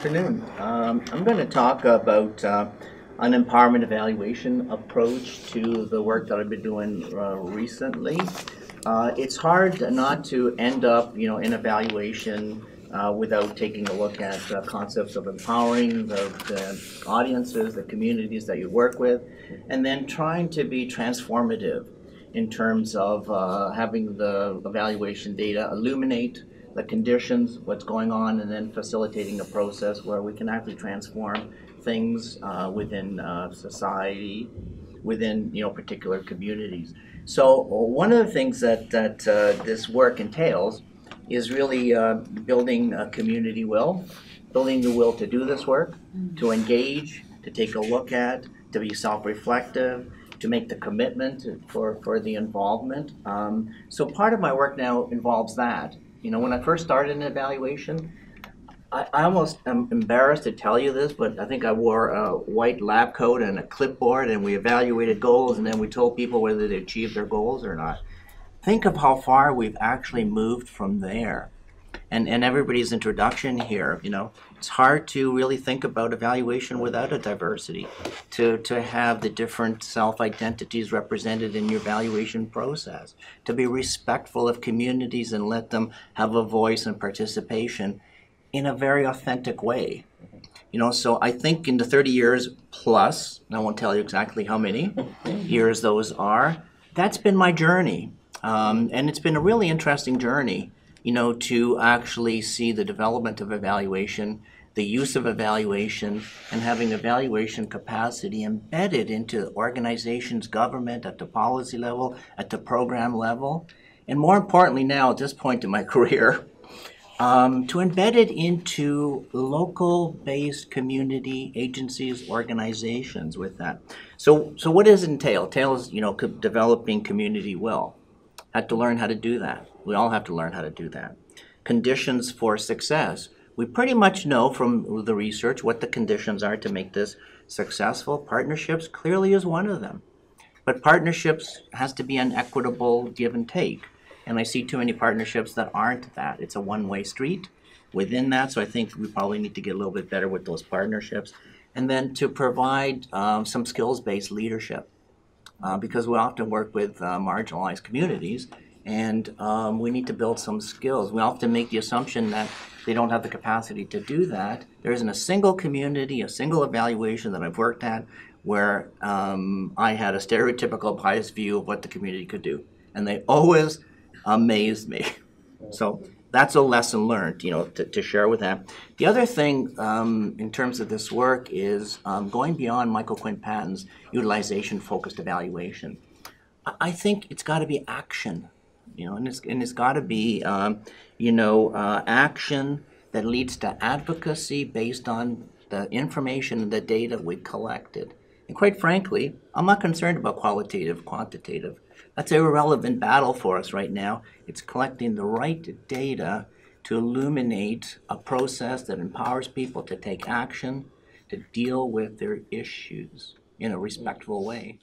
afternoon. I'm going to talk about an empowerment evaluation approach to the work that I've been doing recently. It's hard not to end up, in evaluation without taking a look at concepts of empowering the audiences, the communities that you work with, and then trying to be transformative in terms of having the evaluation data illuminate the conditions, what's going on, and then facilitating a process where we can actually transform things within society, within particular communities. So one of the things that this work entails is really building a community will, building the will to do this work, to engage, to take a look at, to be self-reflective, to make the commitment for the involvement. So part of my work now involves that. When I first started an evaluation, I almost am embarrassed to tell you this, but I think I wore a white lab coat and a clipboard, and we evaluated goals, and then we told people whether they achieved their goals or not. Think of how far we've actually moved from there. And everybody's introduction here, it's hard to really think about evaluation without a diversity, to have the different self-identities represented in your evaluation process, to be respectful of communities and let them have a voice and participation in a very authentic way. So I think in the 30 years plus, I won't tell you exactly how many years those are, that's been my journey. And it's been a really interesting journey, to actually see the development of evaluation, the use of evaluation, and having evaluation capacity embedded into organizations, government, at the policy level, at the program level, and more importantly now at this point in my career, to embed it into local-based community agencies, organizations with that. So what does it entail? It entails, developing community will. Had to learn how to do that. We all have to learn how to do that. Conditions for success. We pretty much know from the research what the conditions are to make this successful. Partnerships clearly is one of them. But partnerships has to be an equitable give and take. And I see too many partnerships that aren't that. It's a one-way street within that. So I think we probably need to get a little bit better with those partnerships. And then to provide some skills-based leadership. Because we often work with marginalized communities, and we need to build some skills. We often make the assumption that they don't have the capacity to do that. There isn't a single community, a single evaluation that I've worked at where I had a stereotypical biased view of what the community could do. And they always amazed me. So that's a lesson learned, to share with that. The other thing in terms of this work is going beyond Michael Quinn Patton's utilization-focused evaluation. I think it's got to be action, and it's got to be, action that leads to advocacy based on the information and the data we collected. And quite frankly, I'm not concerned about qualitative, quantitative. That's an irrelevant battle for us right now. It's collecting the right data to illuminate a process that empowers people to take action, to deal with their issues in a respectful way.